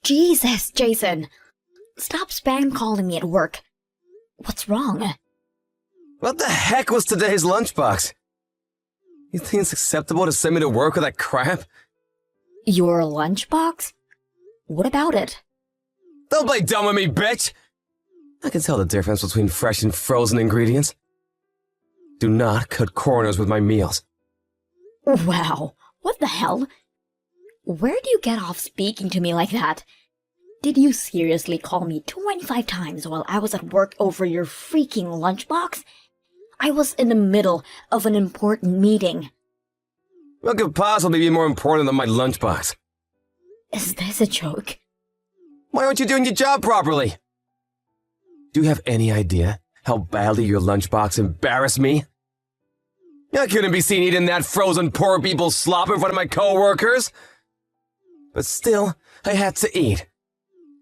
Jesus, Jason! Stop spam calling me at work. What's wrong? What the heck was today's lunchbox? You think it's acceptable to send me to work with that crap? Your lunchbox? What about it? Don't play dumb with me, bitch! I can tell the difference between fresh and frozen ingredients. Do not cut corners with my meals. Wow, what the hell? Where do you get off speaking to me like that? Did you seriously call me 25 times while I was at work over your freaking lunchbox? I was in the middle of an important meeting. What could possibly be more important than my lunchbox? Is this a joke? Why aren't you doing your job properly? Do you have any idea how badly your lunchbox embarrassed me? I couldn't be seen eating that frozen poor people's slop in front of my coworkers. But still, I had to eat.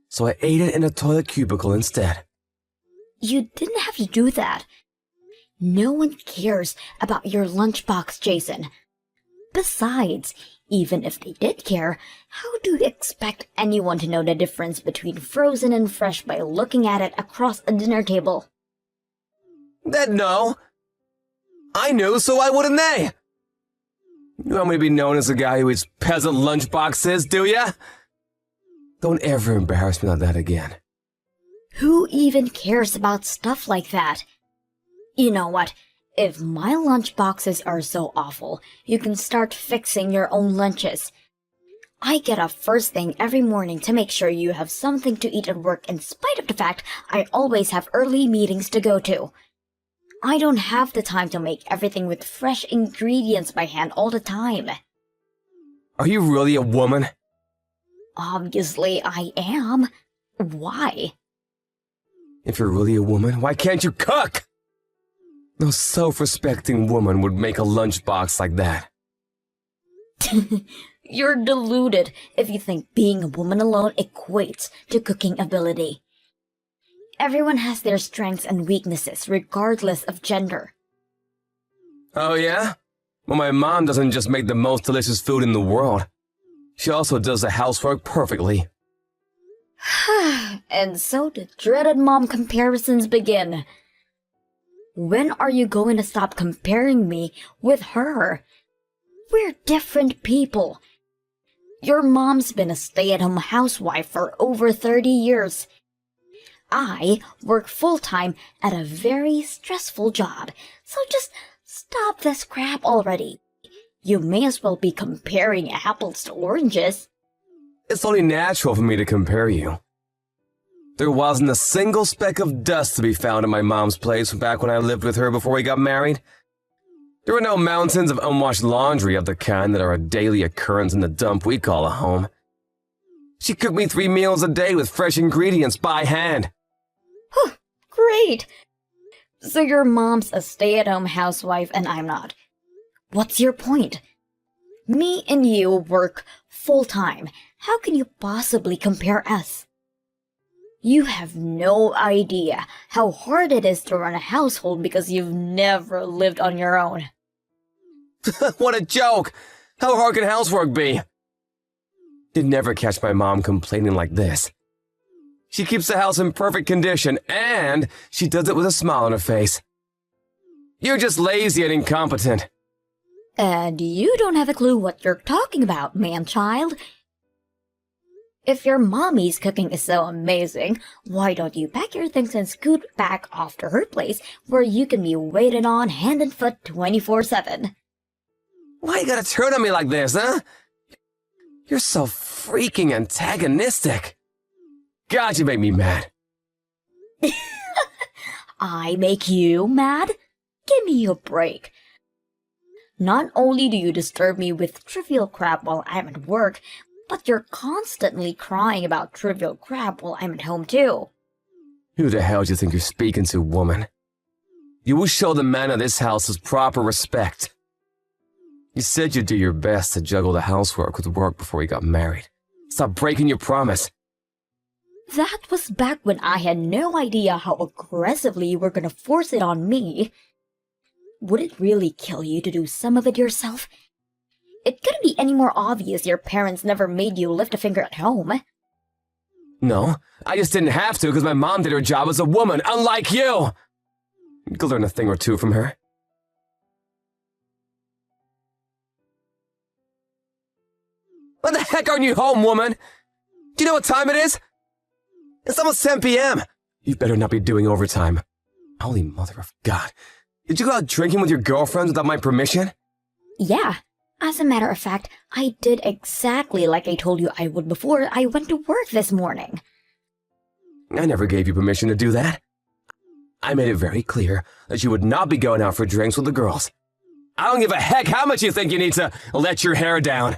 So I ate it in a toilet cubicle instead. You didn't have to do that. No one cares about your lunchbox, Jason. Besides, even if they did care, how do you expect anyone to know the difference between frozen and fresh by looking at it across a dinner table? No. I knew, so why wouldn't they? You want me to be known as the guy who eats peasant lunchboxes, do ya? Don't ever embarrass me like that again. Who even cares about stuff like that? You know what? If my lunchboxes are so awful, you can start fixing your own lunches. I get up first thing every morning to make sure you have something to eat at work in spite of the fact I always have early meetings to go to. I don't have the time to make everything with fresh ingredients by hand all the time. Are you really a woman? Obviously I am. Why? If you're really a woman, why can't you cook? No self-respecting woman would make a lunchbox like that. You're deluded if you think being a woman alone equates to cooking ability. Everyone has their strengths and weaknesses regardless of gender. Oh yeah? Well, my mom doesn't just make the most delicious food in the world. She also does the housework perfectly. And so the dreaded mom comparisons begin. When are you going to stop comparing me with her? We're different people. Your mom's been a stay-at-home housewife for over 30 years. I work full-time at a very stressful job, so just stop this crap already. You may as well be comparing apples to oranges. It's only natural for me to compare you. There wasn't a single speck of dust to be found in my mom's place back when I lived with her before we got married. There were no mountains of unwashed laundry of the kind that are a daily occurrence in the dump we call a home. She cooked me 3 meals a day with fresh ingredients by hand. Great! So your mom's a stay-at-home housewife and I'm not. What's your point? Me and you work full-time. How can you possibly compare us? You have no idea how hard it is to run a household because you've never lived on your own. What a joke! How hard can housework be? You'd never catch my mom complaining like this. She keeps the house in perfect condition, and she does it with a smile on her face. You're just lazy and incompetent. And you don't have a clue what you're talking about, man-child. If your mommy's cooking is so amazing, why don't you pack your things and scoot back off to her place where you can be waited on hand and foot 24/7? Why you gotta turn on me like this, huh? You're so freaking antagonistic. God, you make me mad. I make you mad? Give me a break. Not only do you disturb me with trivial crap while I'm at work, but you're constantly crying about trivial crap while I'm at home too. Who the hell do you think you're speaking to, woman? You will show the man of this house his proper respect. You said you'd do your best to juggle the housework with work before we got married. Stop breaking your promise. That was back when I had no idea how aggressively you were gonna force it on me. Would it really kill you to do some of it yourself? It couldn't be any more obvious your parents never made you lift a finger at home. No, I just didn't have to because my mom did her job as a woman, unlike you! You could learn a thing or two from her. When the heck aren't you home, woman? Do you know what time it is? It's almost 10 p.m. You better not be doing overtime. Holy mother of God. Did you go out drinking with your girlfriends without my permission? Yeah. As a matter of fact, I did exactly like I told you I would before I went to work this morning. I never gave you permission to do that. I made it very clear that you would not be going out for drinks with the girls. I don't give a heck how much you think you need to let your hair down.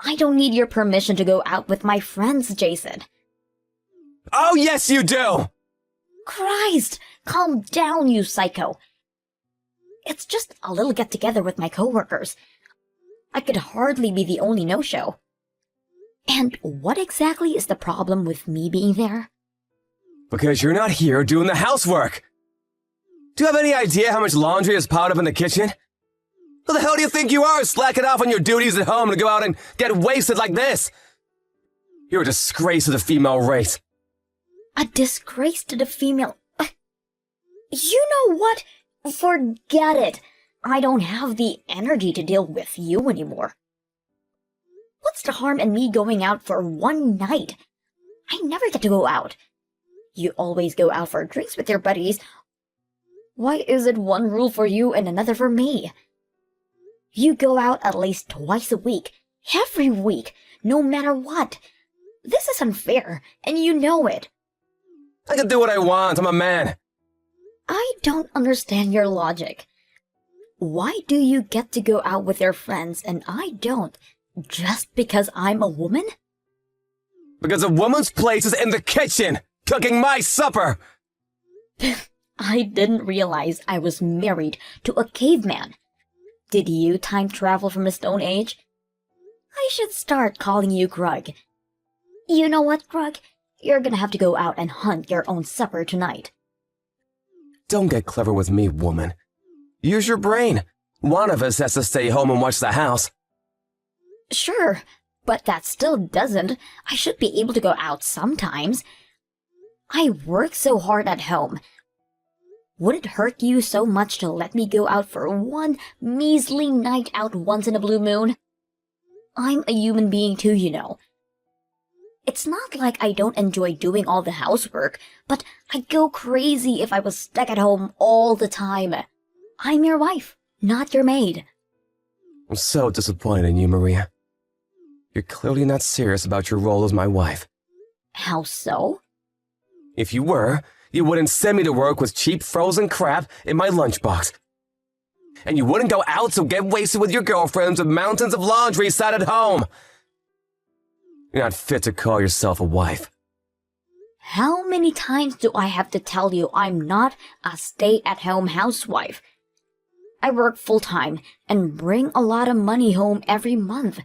I don't need your permission to go out with my friends, Jason. Oh, yes, you do! Christ! Calm down, you psycho. It's just a little get-together with my coworkers. I could hardly be the only no-show. And what exactly is the problem with me being there? Because you're not here doing the housework. Do you have any idea how much laundry is piled up in the kitchen? Who the hell do you think you are, slacking off on your duties at home to go out and get wasted like this? You're a disgrace to the female race. A disgrace to the female... You know what? Forget it. I don't have the energy to deal with you anymore. What's the harm in me going out for one night? I never get to go out. You always go out for drinks with your buddies. Why is it one rule for you and another for me? You go out at least twice a week, every week, no matter what. This is unfair, and you know it. I can do what I want, I'm a man. I don't understand your logic. Why do you get to go out with your friends and I don't? Just because I'm a woman? Because a woman's place is in the kitchen, cooking my supper. I didn't realize I was married to a caveman. Did you time travel from the Stone Age? I should start calling you Grug. You know what, Grug? You're gonna have to go out and hunt your own supper tonight. Don't get clever with me, woman. Use your brain. One of us has to stay home and watch the house. Sure, but that still doesn't. I should be able to go out sometimes. I work so hard at home. Would it hurt you so much to let me go out for one measly night out once in a blue moon? I'm a human being too, you know. It's not like I don't enjoy doing all the housework, but I'd go crazy if I was stuck at home all the time. I'm your wife, not your maid. I'm so disappointed in you, Maria. You're clearly not serious about your role as my wife. How so? If you were, you wouldn't send me to work with cheap frozen crap in my lunchbox. And you wouldn't go out to get wasted with your girlfriends with mountains of laundry sat at home. You're not fit to call yourself a wife. How many times do I have to tell you I'm not a stay-at-home housewife? I work full-time and bring a lot of money home every month.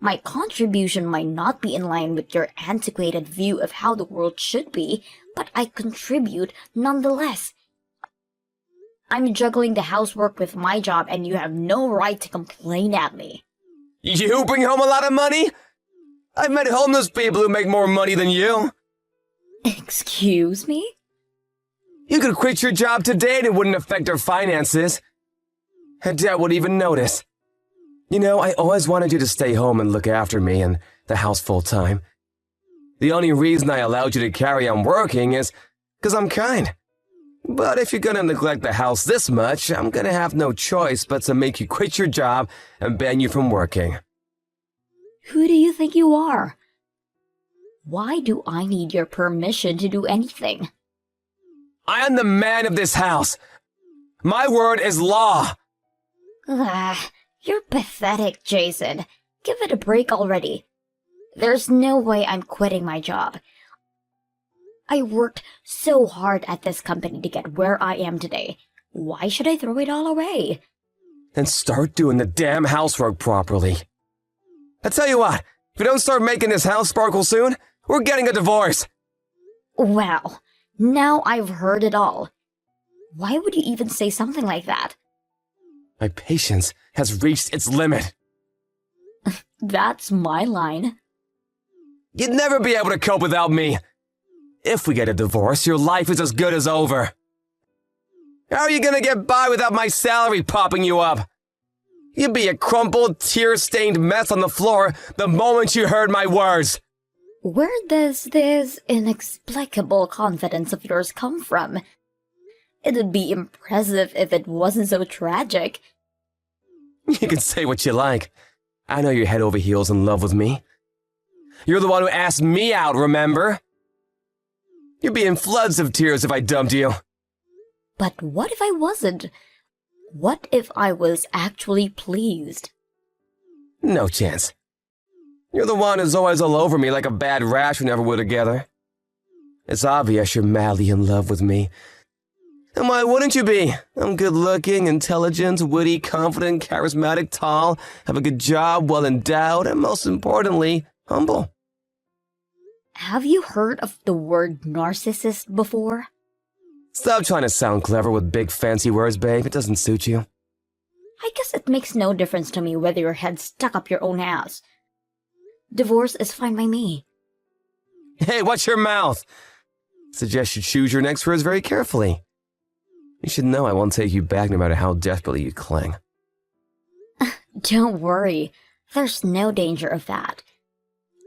My contribution might not be in line with your antiquated view of how the world should be, but I contribute nonetheless. I'm juggling the housework with my job and you have no right to complain at me. You bring home a lot of money? I've met homeless people who make more money than you. Excuse me? You could quit your job today and it wouldn't affect our finances. And Dad would even notice. You know, I always wanted you to stay home and look after me and the house full time. The only reason I allowed you to carry on working is because I'm kind. But if you're gonna neglect the house this much, I'm gonna have no choice but to make you quit your job and ban you from working. Who do you think you are? Why do I need your permission to do anything? I am the man of this house. My word is law. You're pathetic, Jason. Give it a break already. There's no way I'm quitting my job. I worked so hard at this company to get where I am today. Why should I throw it all away? Then start doing the damn housework properly. I tell you what, if you don't start making this house sparkle soon, we're getting a divorce. Well, now I've heard it all. Why would you even say something like that? My patience has reached its limit. That's my line. You'd never be able to cope without me. If we get a divorce, your life is as good as over. How are you gonna get by without my salary popping you up? You'd be a crumpled, tear-stained mess on the floor the moment you heard my words. Where does this inexplicable confidence of yours come from? It'd be impressive if it wasn't so tragic. You can say what you like. I know you're head over heels in love with me. You're the one who asked me out, remember? You'd be in floods of tears if I dumped you. But what if I wasn't? What if I was actually pleased? No chance. You're the one who's always all over me like a bad rash whenever we're together. It's obvious you're madly in love with me. And why wouldn't you be? I'm good-looking, intelligent, witty, confident, charismatic, tall, have a good job, well-endowed, and most importantly, humble. Have you heard of the word narcissist before? Stop trying to sound clever with big fancy words, babe. It doesn't suit you. I guess it makes no difference to me whether your head's stuck up your own ass. Divorce is fine by me. Hey, watch your mouth! Suggest you choose your next words very carefully. You should know I won't take you back no matter how desperately you cling. Don't worry, there's no danger of that.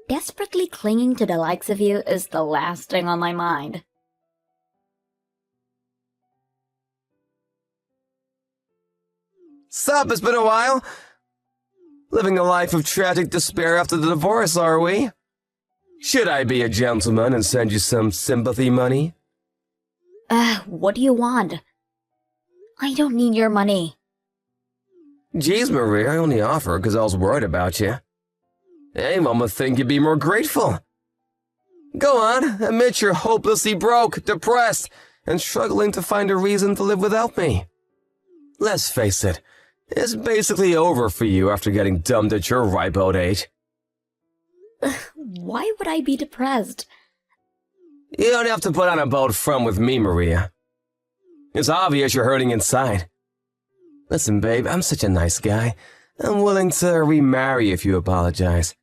Desperately clinging to the likes of you is the last thing on my mind. Sup, it's been a while. Living a life of tragic despair after the divorce, are we? Should I be a gentleman and send you some sympathy money? What do you want? I don't need your money. Geez, Maria, I only offer because I was worried about you. Hey, Mama, think you'd be more grateful. Go on, admit you're hopelessly broke, depressed, and struggling to find a reason to live without me. Let's face it, it's basically over for you after getting dumped at your ripe old age. Why would I be depressed? You don't have to put on a bold front with me, Maria. It's obvious you're hurting inside. Listen, babe, I'm such a nice guy. I'm willing to remarry if you apologize.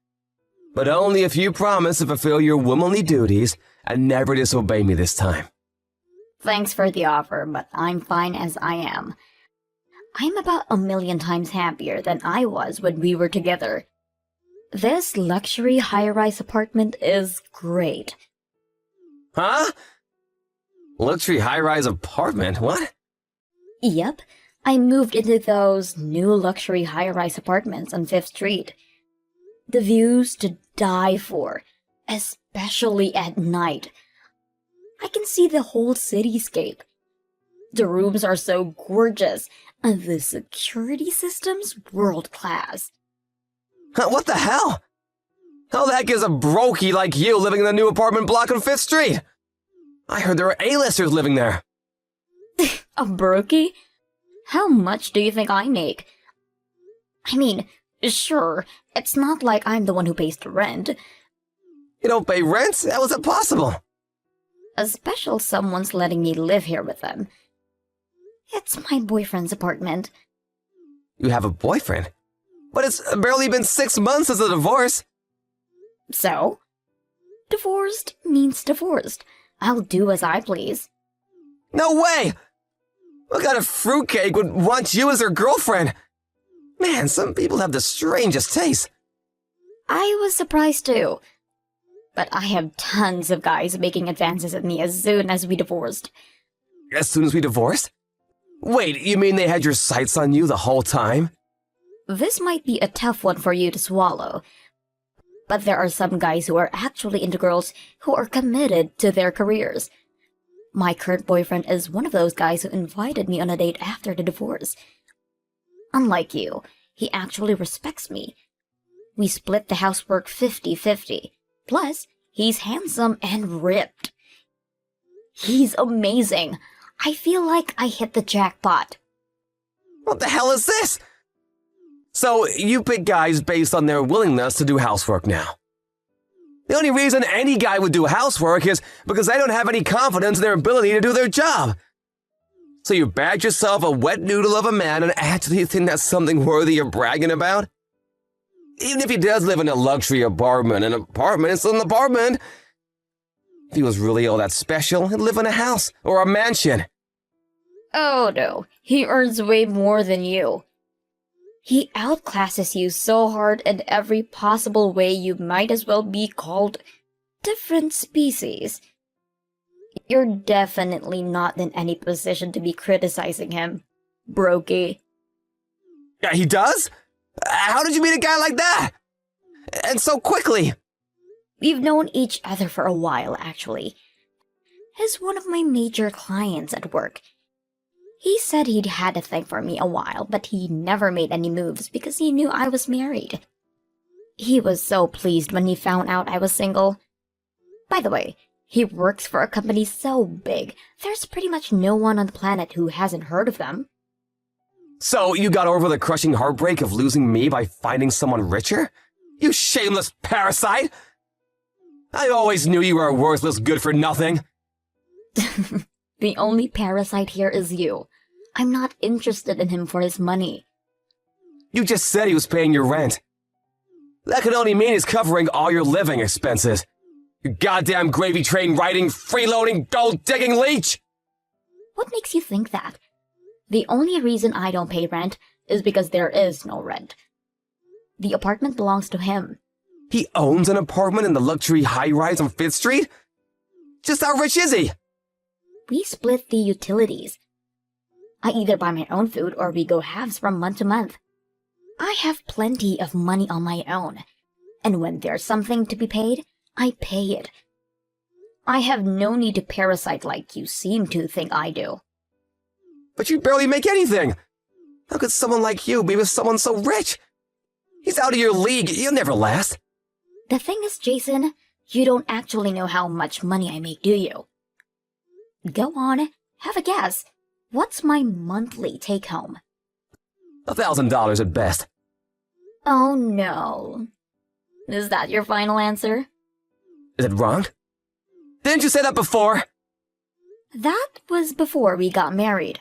But only if you promise to fulfill your womanly duties and never disobey me this time. Thanks for the offer, but I'm fine as I am. I'm about 1,000,000 times happier than I was when we were together. This luxury high-rise apartment is great. Huh? Luxury high-rise apartment? What? Yep, I moved into those new luxury high-rise apartments on 5th Street. The views to die for, especially at night. I can see the whole cityscape. The rooms are so gorgeous, and the security system's world-class. What the hell? How the heck is a brokey like you living in the new apartment block on 5th Street? I heard there are A-listers living there. A brokey? How much do you think I make? I mean, sure, it's not like I'm the one who pays the rent. You don't pay rent? How is it possible? A special someone's letting me live here with them. It's my boyfriend's apartment. You have a boyfriend? But it's barely been 6 months since the divorce. So? Divorced means divorced. I'll do as I please. No way! What kind of fruitcake would want you as their girlfriend? Man, some people have the strangest taste. I was surprised too. But I have tons of guys making advances at me as soon as we divorced. As soon as we divorced? Wait, you mean they had your sights on you the whole time? This might be a tough one for you to swallow. But there are some guys who are actually into girls who are committed to their careers. My current boyfriend is one of those guys who invited me on a date after the divorce. Unlike you, he actually respects me. We split the housework 50-50. Plus, he's handsome and ripped. He's amazing. I feel like I hit the jackpot. What the hell is this? So, you pick guys based on their willingness to do housework now. The only reason any guy would do housework is because they don't have any confidence in their ability to do their job. So you bag yourself a wet noodle of a man and actually think that's something worthy of bragging about? Even if he does live in a luxury apartment, an apartment is still an apartment. If he was really all that special, he'd live in a house or a mansion. Oh no, he earns way more than you. He outclasses you so hard in every possible way you might as well be called different species. You're definitely not in any position to be criticizing him, Brokey. Yeah, he does? How did you meet a guy like that? And so quickly? We've known each other for a while, actually. He's one of my major clients at work. He said he'd had a thing for me a while, but he never made any moves because he knew I was married. He was so pleased when he found out I was single. By the way, he works for a company so big, there's pretty much no one on the planet who hasn't heard of them. So you got over the crushing heartbreak of losing me by finding someone richer? You shameless parasite! I always knew you were a worthless good-for-nothing. The only parasite here is you. I'm not interested in him for his money. You just said he was paying your rent. That could only mean he's covering all your living expenses. You goddamn gravy train riding, freeloading, gold-digging leech! What makes you think that? The only reason I don't pay rent is because there is no rent. The apartment belongs to him. He owns an apartment in the luxury high-rise on 5th Street? Just how rich is he? We split the utilities. I either buy my own food or we go halves from month to month. I have plenty of money on my own, and when there's something to be paid, I pay it. I have no need to parasite like you seem to think I do. But you barely make anything. How could someone like you be with someone so rich? He's out of your league. You'll never last. The thing is, Jason, you don't actually know how much money I make, do you? Go on, have a guess. What's my monthly take-home? $1,000 at best. Oh no. Is that your final answer? Is it wrong? Didn't you say that before? That was before we got married.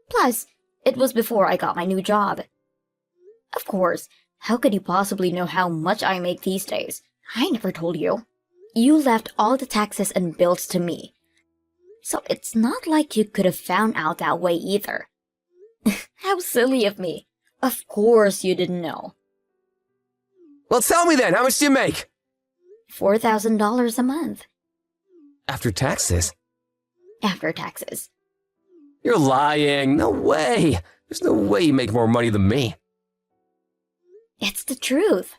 Plus, it was before I got my new job. Of course, how could you possibly know how much I make these days? I never told you. You left all the taxes and bills to me. So it's not like you could have found out that way either. How silly of me. Of course you didn't know. Well, tell me then, how much do you make? $4,000 a month. After taxes? After taxes. You're lying. No way. There's no way you make more money than me. It's the truth.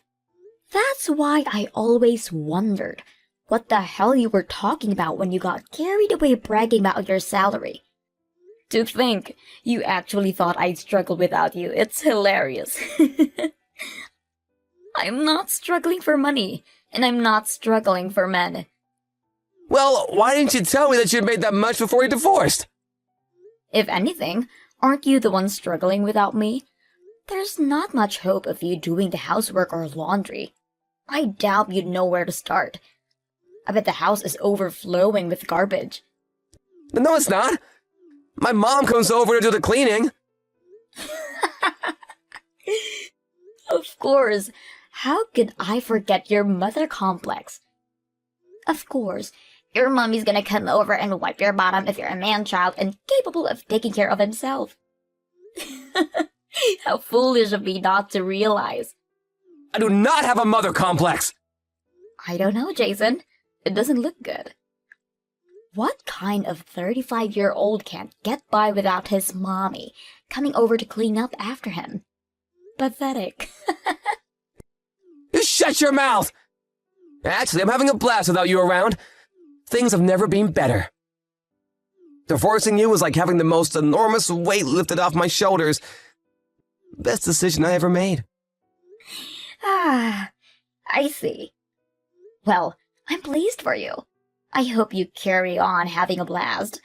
That's why I always wondered what the hell you were talking about when you got carried away bragging about your salary. To think you actually thought I'd struggle without you, it's hilarious. I'm not struggling for money, and I'm not struggling for men. Well, why didn't you tell me that you'd made that much before you divorced? If anything, aren't you the one struggling without me? There's not much hope of you doing the housework or laundry. I doubt you'd know where to start. I bet the house is overflowing with garbage. No, it's not. My mom comes over to do the cleaning. Of course. How could I forget your mother complex? Of course. Your mommy's gonna come over and wipe your bottom if you're a man-child and capable of taking care of himself. How foolish of me not to realize. I do not have a mother complex. I don't know, Jason. It doesn't look good. What kind of 35-year-old can't get by without his mommy coming over to clean up after him? Pathetic. You shut your mouth! Actually, I'm having a blast without you around. Things have never been better. Divorcing you was like having the most enormous weight lifted off my shoulders. Best decision I ever made. Ah, I see. Well, I'm pleased for you. I hope you carry on having a blast.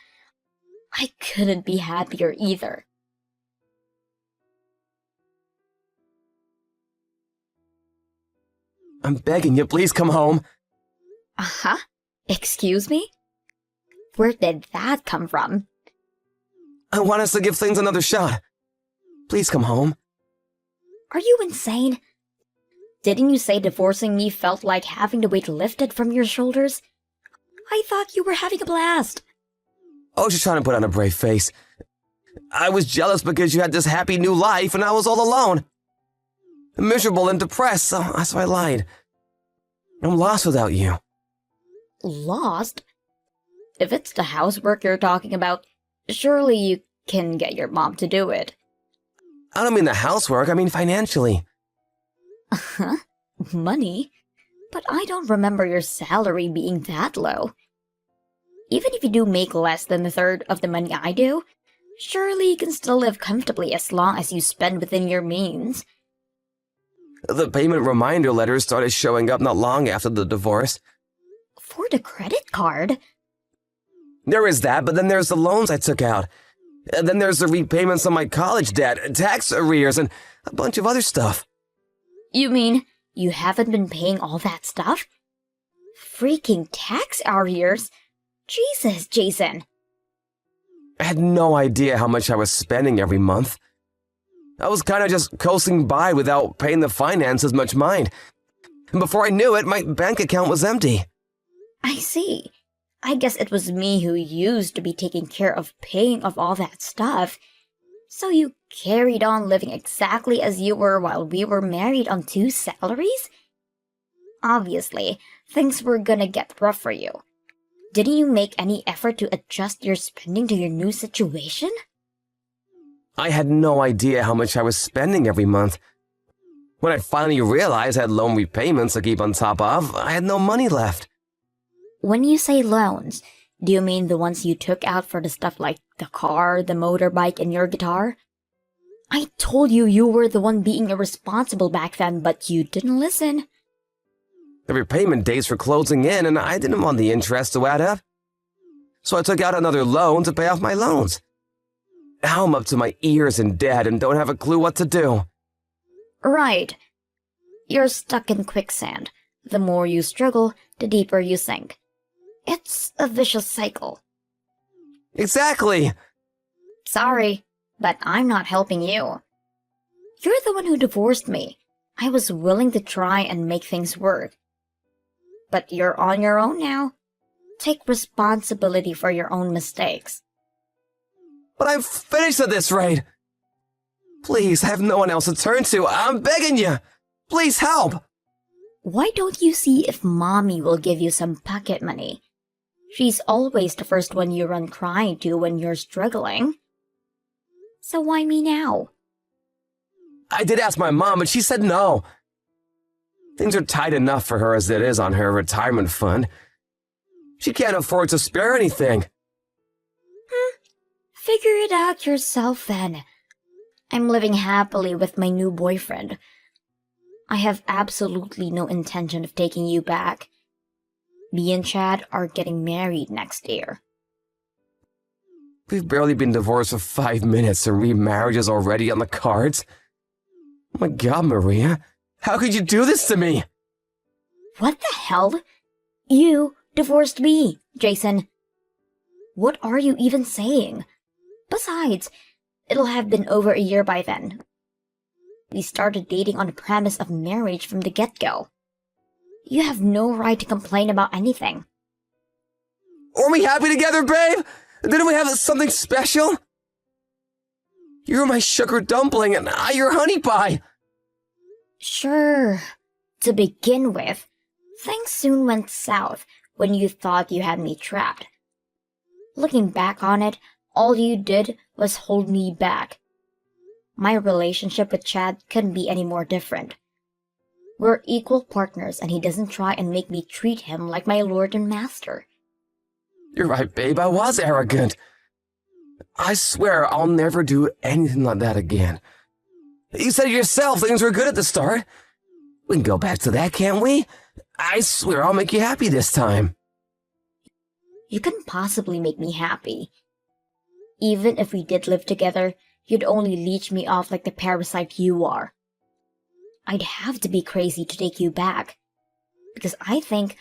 I couldn't be happier either. I'm begging you, please come home. Uh-huh. Excuse me? Where did that come from? I want us to give things another shot. Please come home. Are you insane? Didn't you say divorcing me felt like having the weight lifted from your shoulders? I thought you were having a blast. I was just trying to put on a brave face. I was jealous because you had this happy new life and I was all alone. Miserable and depressed, so I lied. I'm lost without you. Lost? If it's the housework you're talking about, surely you can get your mom to do it. I don't mean the housework, I mean financially. Huh? Money? But I don't remember your salary being that low. Even if you do make less than a third of the money I do, surely you can still live comfortably as long as you spend within your means. The payment reminder letters started showing up not long after the divorce. For the credit card? There is that, but then there's the loans I took out. And then there's the repayments on my college debt, tax arrears, and a bunch of other stuff. You mean you haven't been paying all that stuff? Freaking tax arrears? Jesus, Jason. I had no idea how much I was spending every month. I was kind of just coasting by without paying the finances much mind. And before I knew it, my bank account was empty. I see. I guess it was me who used to be taking care of paying off all that stuff. So you carried on living exactly as you were while we were married on 2 salaries? Obviously, things were gonna get rough for you. Didn't you make any effort to adjust your spending to your new situation? I had no idea how much I was spending every month. When I finally realized I had loan repayments to keep on top of, I had no money left. When you say loans, do you mean the ones you took out for the stuff like the car, the motorbike, and your guitar? I told you you were the one being irresponsible back then, but you didn't listen. The repayment dates were closing in and I didn't want the interest to add up. So I took out another loan to pay off my loans. Now I'm up to my ears in debt and don't have a clue what to do. Right. You're stuck in quicksand. The more you struggle, the deeper you sink. It's a vicious cycle. Exactly! Sorry, but I'm not helping you. You're the one who divorced me. I was willing to try and make things work. But you're on your own now. Take responsibility for your own mistakes. But I'm finished at this rate! Please, I have no one else to turn to. I'm begging you! Please help! Why don't you see if Mommy will give you some pocket money? She's always the first one you run crying to when you're struggling. So why me now? I did ask my mom, but she said no. Things are tight enough for her as it is on her retirement fund. She can't afford to spare anything. Figure it out yourself then. I'm living happily with my new boyfriend. I have absolutely no intention of taking you back. Me and Chad are getting married next year. We've barely been divorced for 5 minutes and remarriage is already on the cards. Oh my God, Maria. How could you do this to me? What the hell? You divorced me, Jason. What are you even saying? Besides, it'll have been over a year by then. We started dating on the premise of marriage from the get-go. You have no right to complain about anything. Weren't we happy together, babe? Didn't we have something special? You're my sugar dumpling and I your honey pie. Sure. To begin with, things soon went south when you thought you had me trapped. Looking back on it, all you did was hold me back. My relationship with Chad couldn't be any more different. We're equal partners and he doesn't try and make me treat him like my lord and master. You're right, babe, I was arrogant. I swear I'll never do anything like that again. You said yourself things were good at the start. We can go back to that, can't we? I swear I'll make you happy this time. You couldn't possibly make me happy. Even if we did live together, you'd only leech me off like the parasite you are. I'd have to be crazy to take you back. Because I think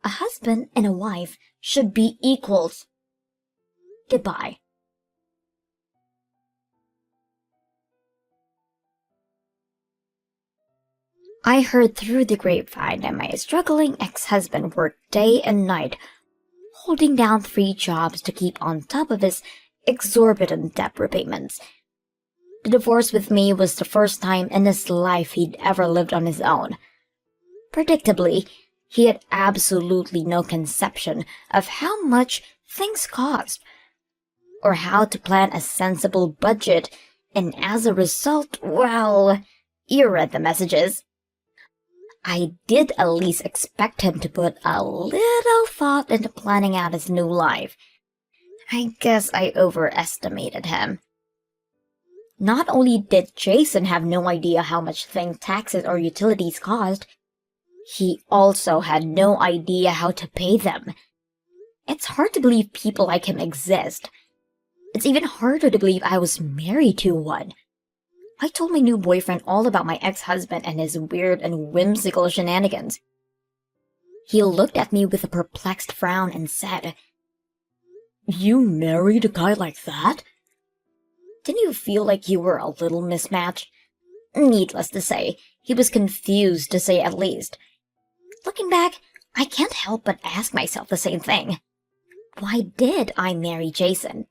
a husband and a wife should be equals. Goodbye. I heard through the grapevine that my struggling ex-husband worked day and night, holding down 3 jobs to keep on top of his exorbitant debt repayments. The divorce with me was the first time in his life he'd ever lived on his own. Predictably, he had absolutely no conception of how much things cost, or how to plan a sensible budget, and as a result, well, you read the messages. I did at least expect him to put a little thought into planning out his new life. I guess I overestimated him. Not only did Jason have no idea how much things, taxes, or utilities cost, he also had no idea how to pay them. It's hard to believe people like him exist. It's even harder to believe I was married to one. I told my new boyfriend all about my ex-husband and his weird and whimsical shenanigans. He looked at me with a perplexed frown and said, "You married a guy like that? Didn't you feel like you were a little mismatched?" Needless to say, he was confused, to say at least. Looking back, I can't help but ask myself the same thing. Why did I marry Jason?